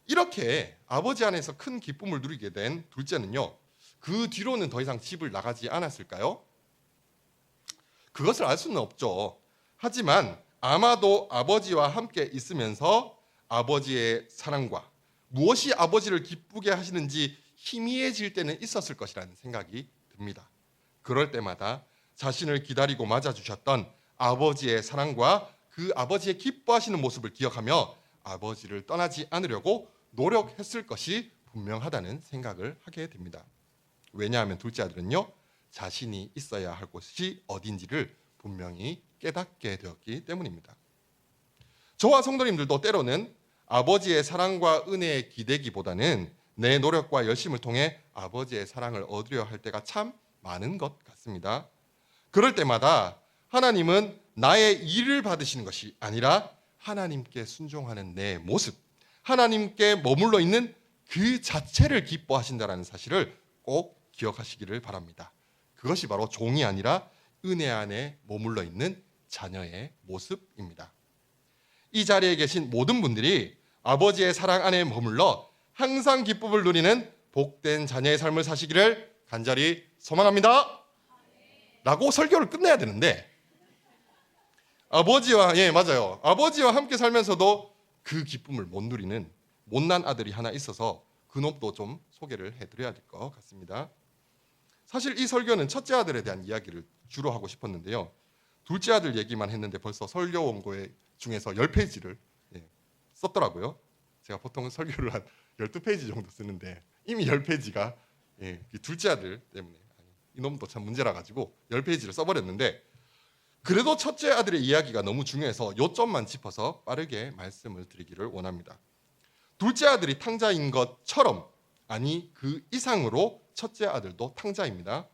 이렇게 아버지 안에서 큰 기쁨을 누리게 된 둘째는요, 그 뒤로는 더 이상 집을 나가지 않았을까요? 그것을 알 수는 없죠. 하지만 아마도 아버지와 함께 있으면서 아버지의 사랑과 무엇이 아버지를 기쁘게 하시는지 희미해질 때는 있었을 것이라는 생각이 듭니다. 그럴 때마다 자신을 기다리고 맞아주셨던 아버지의 사랑과 그 아버지의 기뻐하시는 모습을 기억하며 아버지를 떠나지 않으려고 노력했을 것이 분명하다는 생각을 하게 됩니다. 왜냐하면 둘째 아들은요, 자신이 있어야 할 곳이 어딘지를 분명히 깨닫게 되었기 때문입니다. 저와 성도님들도 때로는 아버지의 사랑과 은혜에 기대기보다는 내 노력과 열심을 통해 아버지의 사랑을 얻으려 할 때가 참 많은 것 같습니다. 그럴 때마다 하나님은 나의 일을 받으시는 것이 아니라 하나님께 순종하는 내 모습, 하나님께 머물러 있는 그 자체를 기뻐하신다는 사실을 꼭 기억하시기를 바랍니다. 그것이 바로 종이 아니라 은혜 안에 머물러 있는 자녀의 모습입니다. 이 자리에 계신 모든 분들이 아버지의 사랑 안에 머물러 항상 기쁨을 누리는 복된 자녀의 삶을 사시기를 간절히 소망합니다. 라고 설교를 끝내야 되는데 아버지와 함께 살면서도 그 기쁨을 못 누리는 못난 아들이 하나 있어서 그놈도 좀 소개를 해드려야 될 것 같습니다. 사실 이 설교는 첫째 아들에 대한 이야기를 주로 하고 싶었는데요. 둘째 아들 얘기만 했는데 벌써 설교 원고 중에서 10페이지를 썼더라고요. 제가 보통 설교를 한 12페이지 정도 쓰는데 이미 10페이지가 둘째 아들 때문에 이놈도 참 문제라 가지고 10페이지를 써버렸는데, 그래도 첫째 아들의 이야기가 너무 중요해서 요점만 짚어서 빠르게 말씀을 드리기를 원합니다. 둘째 아들이 탕자인 것처럼, 아니 그 이상으로 첫째 아들도 탕자입니다.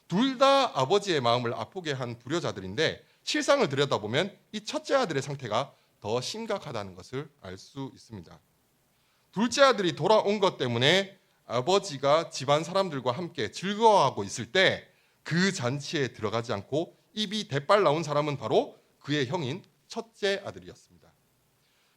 둘 다 아버지의 마음을 아프게 한 불효자들인데 실상을 들여다보면 이 첫째 아들의 상태가 더 심각하다는 것을 알 수 있습니다. 둘째 아들이 돌아온 것 때문에 아버지가 집안 사람들과 함께 즐거워하고 있을 때 그 잔치에 들어가지 않고 입이 대빨 나온 사람은 바로 그의 형인 첫째 아들이었습니다.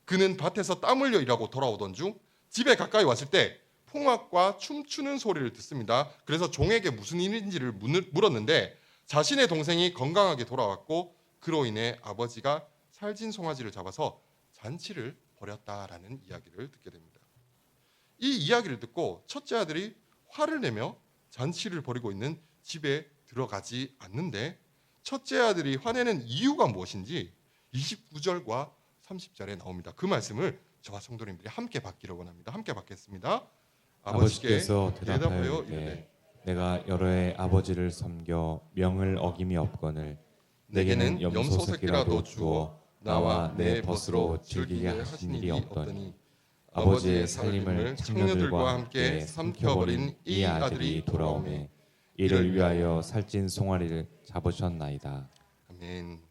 그는 밭에서 땀 흘려 일하고 돌아오던 중 집에 가까이 왔을 때 풍악과 춤추는 소리를 듣습니다. 그래서 종에게 무슨 일인지를 물었는데 자신의 동생이 건강하게 돌아왔고 그로 인해 아버지가 살진 송아지를 잡아서 잔치를 벌였다라는 이야기를 듣게 됩니다. 이 이야기를 듣고 첫째 아들이 화를 내며 잔치를 벌이고 있는 집에 들어가지 않는데 첫째 아들이 화내는 이유가 무엇인지 29절과 30절에 나옵니다. 그 말씀을 저와 성도님들이 함께 받기를 원합니다. 함께 받겠습니다. 아버지께서 대답하여 이르되 내가 여러 해 아버지를 섬겨 명을 어김이 없거늘 내게는 염소 새끼라도 주어 나와 내 벗으로 즐기게 하신 일이 없더니 아버지의 살림을 창녀들과 함께 삼켜버린 이 아들이 돌아오매 이를 위하여 살찐 송아리를 잡으셨나이다. 아멘.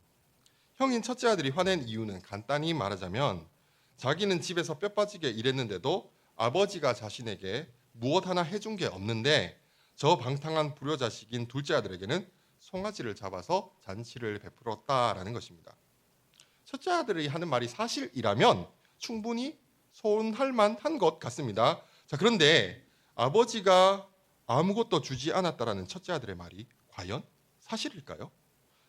형인 첫째 아들이 화낸 이유는 간단히 말하자면 자기는 집에서 뼈 빠지게 일했는데도 아버지가 자신에게 무엇 하나 해준 게 없는데 저 방탕한 불효자식인 둘째 아들에게는 송아지를 잡아서 잔치를 베풀었다라는 것입니다. 첫째 아들이 하는 말이 사실이라면 충분히 서운할 만한 것 같습니다. 자, 그런데 아버지가 아무것도 주지 않았다라는 첫째 아들의 말이 과연 사실일까요?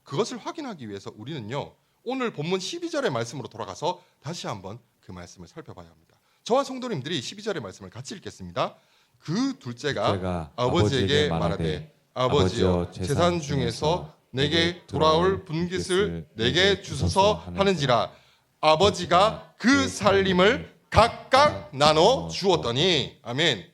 그것을 확인하기 위해서 우리는요, 오늘 본문 12절의 말씀으로 돌아가서 다시 한번 그 말씀을 살펴봐야 합니다. 저와 성도님들이 12절의 말씀을 같이 읽겠습니다. 그 둘째가 아버지에게 말하되 아버지여 재산 중에서 내게 돌아올 분깃을 내게 주소서 하는지라 아버지가 그 살림을 각각 나눠 주었더니. 아멘.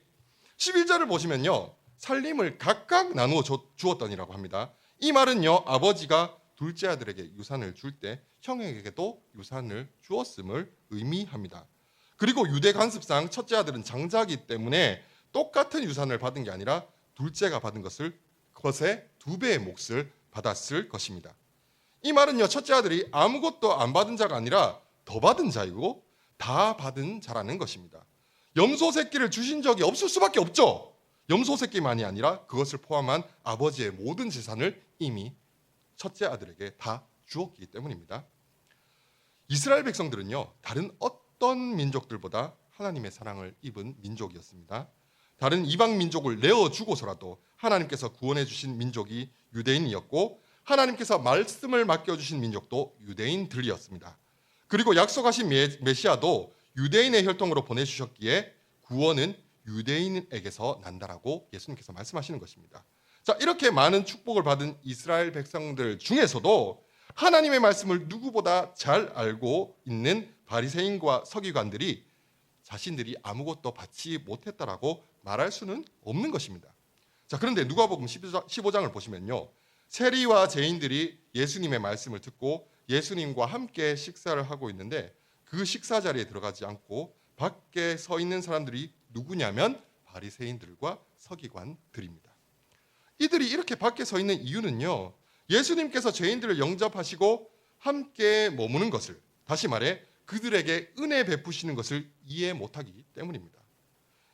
11절을 보시면요, 살림을 각각 나누어 주었더니라고 합니다. 이 말은요, 아버지가 둘째 아들에게 유산을 줄 때 형에게도 유산을 주었음을 의미합니다. 그리고 유대 관습상 첫째 아들은 장자이기 때문에 똑같은 유산을 받은 게 아니라 둘째가 받은 것을 것의 2배의 몫을 받았을 것입니다. 이 말은요, 첫째 아들이 아무것도 안 받은 자가 아니라 더 받은 자이고 다 받은 자라는 것입니다. 염소 새끼를 주신 적이 없을 수밖에 없죠. 염소 새끼만이 아니라 그것을 포함한 아버지의 모든 재산을 이미 첫째 아들에게 다 주었기 때문입니다. 이스라엘 백성들은요, 다른 어떤 민족들보다 하나님의 사랑을 입은 민족이었습니다. 다른 이방 민족을 내어주고서라도 하나님께서 구원해 주신 민족이 유대인이었고, 하나님께서 말씀을 맡겨주신 민족도 유대인들이었습니다. 그리고 약속하신 메시아도 유대인의 혈통으로 보내주셨기에 구원은 유대인에게서 난다라고 예수님께서 말씀하시는 것입니다. 자, 이렇게 많은 축복을 받은 이스라엘 백성들 중에서도 하나님의 말씀을 누구보다 잘 알고 있는 바리새인과 서기관들이 자신들이 아무것도 받지 못했다라고 말할 수는 없는 것입니다. 자, 그런데 누가복음 15장을 보시면요, 세리와 죄인들이 예수님의 말씀을 듣고 예수님과 함께 식사를 하고 있는데 그 식사 자리에 들어가지 않고 밖에 서 있는 사람들이 누구냐면 바리새인들과 서기관들입니다. 이들이 이렇게 밖에 서 있는 이유는요, 예수님께서 죄인들을 영접하시고 함께 머무는 것을, 다시 말해 그들에게 은혜 베푸시는 것을 이해 못하기 때문입니다.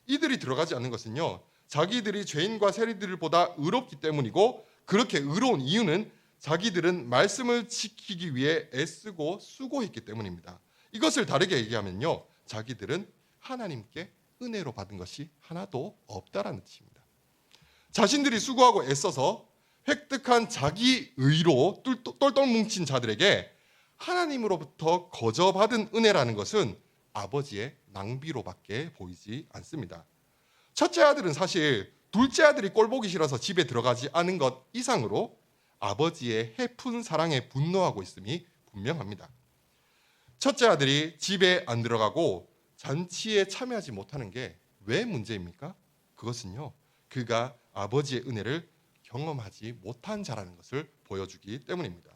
이들이 들어가지 않는 것은요, 자기들이 죄인과 세리들보다 의롭기 때문이고, 그렇게 의로운 이유는 자기들은 말씀을 지키기 위해 애쓰고 수고했기 때문입니다. 이것을 다르게 얘기하면요, 자기들은 하나님께 은혜로 받은 것이 하나도 없다라는 뜻입니다. 자신들이 수고하고 애써서 획득한 자기 의로 똘똘 뭉친 자들에게 하나님으로부터 거저 받은 은혜라는 것은 아버지의 낭비로밖에 보이지 않습니다. 첫째 아들은 사실 둘째 아들이 꼴보기 싫어서 집에 들어가지 않은 것 이상으로 아버지의 해픈 사랑에 분노하고 있음이 분명합니다. 첫째 아들이 집에 안 들어가고 잔치에 참여하지 못하는 게 왜 문제입니까? 그것은요, 그가 아버지의 은혜를 경험하지 못한 자라는 것을 보여주기 때문입니다.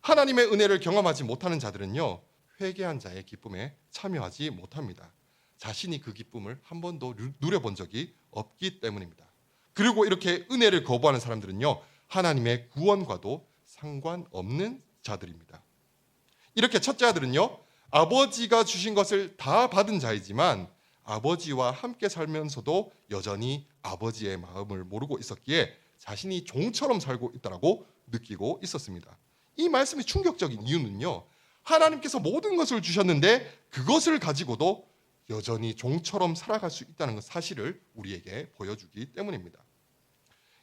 하나님의 은혜를 경험하지 못하는 자들은요, 회개한 자의 기쁨에 참여하지 못합니다. 자신이 그 기쁨을 한 번도 누려본 적이 없기 때문입니다. 그리고 이렇게 은혜를 거부하는 사람들은요, 하나님의 구원과도 상관없는 자들입니다. 이렇게 첫째 아들은요, 아버지가 주신 것을 다 받은 자이지만 아버지와 함께 살면서도 여전히 아버지의 마음을 모르고 있었기에 자신이 종처럼 살고 있다고 느끼고 있었습니다. 이 말씀이 충격적인 이유는요, 하나님께서 모든 것을 주셨는데 그것을 가지고도 여전히 종처럼 살아갈 수 있다는 사실을 우리에게 보여주기 때문입니다.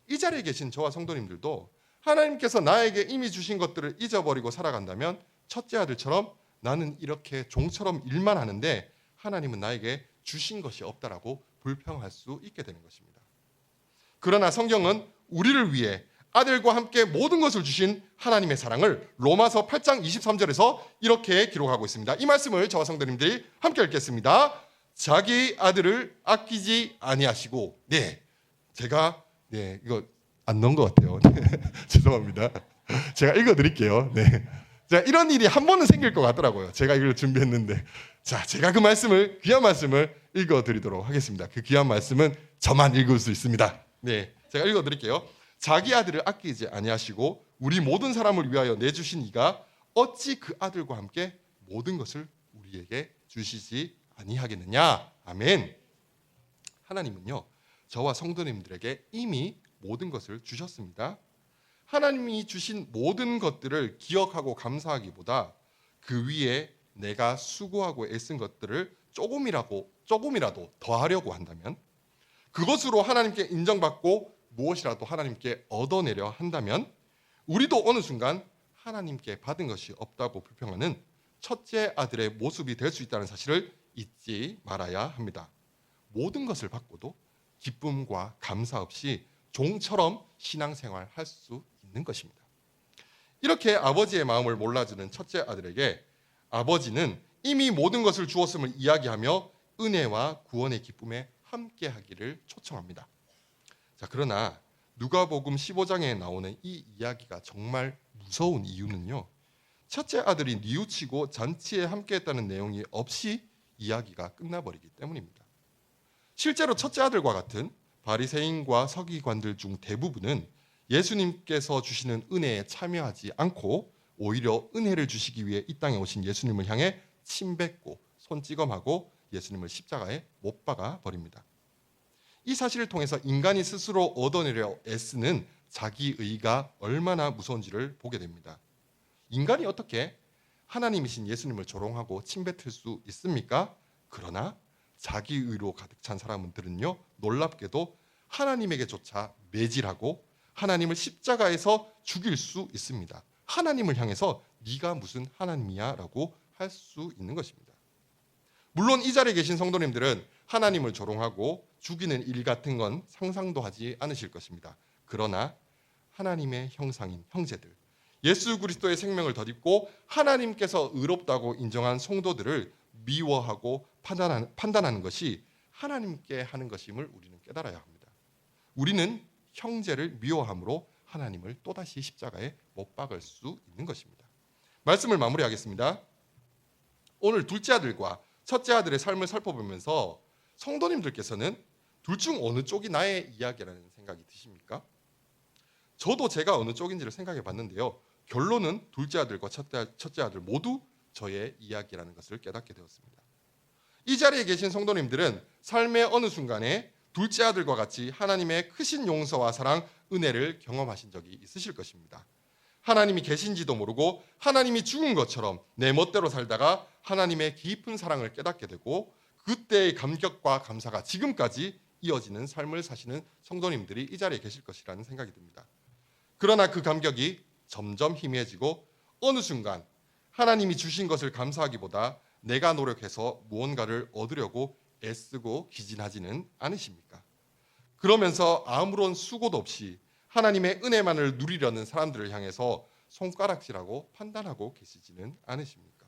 이 자리에 계신 저와 성도님들도 하나님께서 나에게 이미 주신 것들을 잊어버리고 살아간다면 첫째 아들처럼 나는 이렇게 종처럼 일만 하는데 하나님은 나에게 주신 것이 없다라고 불평할 수 있게 되는 것입니다. 그러나 성경은 우리를 위해 아들과 함께 모든 것을 주신 하나님의 사랑을 로마서 8장 23절에서 이렇게 기록하고 있습니다. 이 말씀을 저와 성도님들이 함께 읽겠습니다. 자기 아들을 아끼지 아니하시고, 제가 이거 안 넣은 것 같아요. 죄송합니다. 제가 읽어드릴게요. 자, 이런 일이 한 번은 생길 것 같더라고요. 제가 이걸 준비했는데, 자, 제가 그 말씀을, 귀한 말씀을 읽어드리도록 하겠습니다. 그 귀한 말씀은 저만 읽을 수 있습니다. 제가 읽어드릴게요. 자기 아들을 아끼지 아니하시고 우리 모든 사람을 위하여 내주신 이가 어찌 그 아들과 함께 모든 것을 우리에게 주시지 아니하겠느냐. 아멘. 하나님은요, 저와 성도님들에게 이미 모든 것을 주셨습니다. 하나님이 주신 모든 것들을 기억하고 감사하기보다 그 위에 내가 수고하고 애쓴 것들을 조금이라도 더하려고 한다면, 그것으로 하나님께 인정받고 무엇이라도 하나님께 얻어내려 한다면 우리도 어느 순간 하나님께 받은 것이 없다고 불평하는 첫째 아들의 모습이 될 수 있다는 사실을 잊지 말아야 합니다. 모든 것을 받고도 기쁨과 감사 없이 종처럼 신앙생활 할 수 있는 것입니다. 이렇게 아버지의 마음을 몰라주는 첫째 아들에게 아버지는 이미 모든 것을 주었음을 이야기하며 은혜와 구원의 기쁨에 함께하기를 초청합니다. 자, 그러나 누가복음 15장에 나오는 이 이야기가 정말 무서운 이유는요, 첫째 아들이 뉘우치고 잔치에 함께했다는 내용이 없이 이야기가 끝나버리기 때문입니다. 실제로 첫째 아들과 같은 바리새인과 서기관들 중 대부분은 예수님께서 주시는 은혜에 참여하지 않고 오히려 은혜를 주시기 위해 이 땅에 오신 예수님을 향해 침뱉고 손찌검하고 예수님을 십자가에 못 박아 버립니다. 이 사실을 통해서 인간이 스스로 얻어내려 애쓰는 자기 의가 얼마나 무서운지를 보게 됩니다. 인간이 어떻게 하나님이신 예수님을 조롱하고 침뱉을 수 있습니까? 그러나 자기 의로 가득 찬 사람들은요, 놀랍게도 하나님에게조차 매질하고 하나님을 십자가에서 죽일 수 있습니다. 하나님을 향해서 네가 무슨 하나님이야 라고 할 수 있는 것입니다. 물론 이 자리에 계신 성도님들은 하나님을 조롱하고 죽이는 일 같은 건 상상도 하지 않으실 것입니다. 그러나 하나님의 형상인 형제들, 예수 그리스도의 생명을 덧입고 하나님께서 의롭다고 인정한 성도들을 미워하고 판단하는 것이 하나님께 하는 것임을 우리는 깨달아야 합니다. 우리는 형제를 미워함으로 하나님을 또다시 십자가에 못 박을 수 있는 것입니다. 말씀을 마무리하겠습니다. 오늘 둘째 아들과 첫째 아들의 삶을 살펴보면서 성도님들께서는 둘 중 어느 쪽이 나의 이야기라는 생각이 드십니까? 저도 제가 어느 쪽인지를 생각해 봤는데요. 결론은 둘째 아들과 첫째 아들 모두 저의 이야기라는 것을 깨닫게 되었습니다. 이 자리에 계신 성도님들은 삶의 어느 순간에 둘째 아들과 같이 하나님의 크신 용서와 사랑, 은혜를 경험하신 적이 있으실 것입니다. 하나님이 계신지도 모르고 하나님이 죽은 것처럼 내 멋대로 살다가 하나님의 깊은 사랑을 깨닫게 되고 그때의 감격과 감사가 지금까지 이어지는 삶을 사시는 성도님들이 이 자리에 계실 것이라는 생각이 듭니다. 그러나 그 감격이 점점 희미해지고 어느 순간 하나님이 주신 것을 감사하기보다 내가 노력해서 무언가를 얻으려고 애쓰고 기진하지는 않으십니까? 그러면서 아무런 수고도 없이 하나님의 은혜만을 누리려는 사람들을 향해서 손가락질하고 판단하고 계시지는 않으십니까?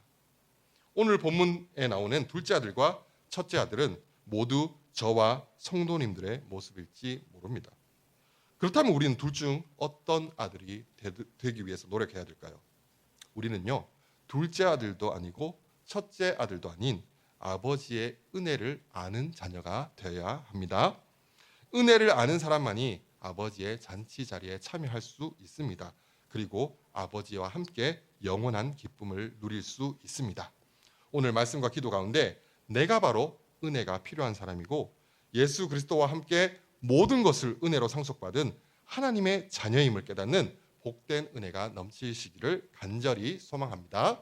오늘 본문에 나오는 둘째 아들과 첫째 아들은 모두 저와 성도님들의 모습일지 모릅니다. 그렇다면 우리는 둘 중 어떤 아들이 되기 위해서 노력해야 될까요? 우리는요, 둘째 아들도 아니고 첫째 아들도 아닌 아버지의 은혜를 아는 자녀가 되어야 합니다. 은혜를 아는 사람만이 아버지의 잔치 자리에 참여할 수 있습니다. 그리고 아버지와 함께 영원한 기쁨을 누릴 수 있습니다. 오늘 말씀과 기도 가운데 내가 바로 은혜가 필요한 사람이고 예수 그리스도와 함께 모든 것을 은혜로 상속받은 하나님의 자녀임을 깨닫는 복된 은혜가 넘치시기를 간절히 소망합니다.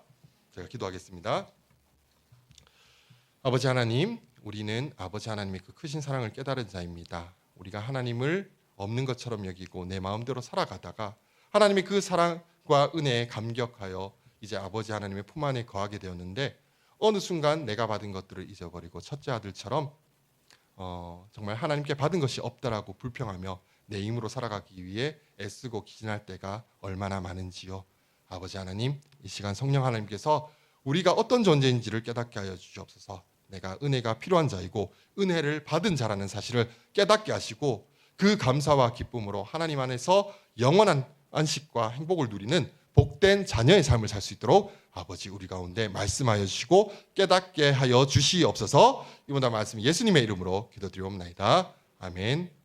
제가 기도하겠습니다. 아버지 하나님, 우리는 아버지 하나님의 그 크신 사랑을 깨달은 자입니다. 우리가 하나님을 없는 것처럼 여기고 내 마음대로 살아가다가 하나님의 그 사랑과 은혜에 감격하여 이제 아버지 하나님의 품 안에 거하게 되었는데 어느 순간 내가 받은 것들을 잊어버리고 첫째 아들처럼 정말 하나님께 받은 것이 없다라고 불평하며 내 힘으로 살아가기 위해 애쓰고 기진할 때가 얼마나 많은지요. 아버지 하나님, 이 시간 성령 하나님께서 우리가 어떤 존재인지를 깨닫게 하여 주시옵소서. 내가 은혜가 필요한 자이고 은혜를 받은 자라는 사실을 깨닫게 하시고 그 감사와 기쁨으로 하나님 안에서 영원한 안식과 행복을 누리는 복된 자녀의 삶을 살 수 있도록 아버지 우리 가운데 말씀하여 주시고 깨닫게 하여 주시옵소서. 이번 말씀 예수님의 이름으로 기도드리옵나이다. 아멘.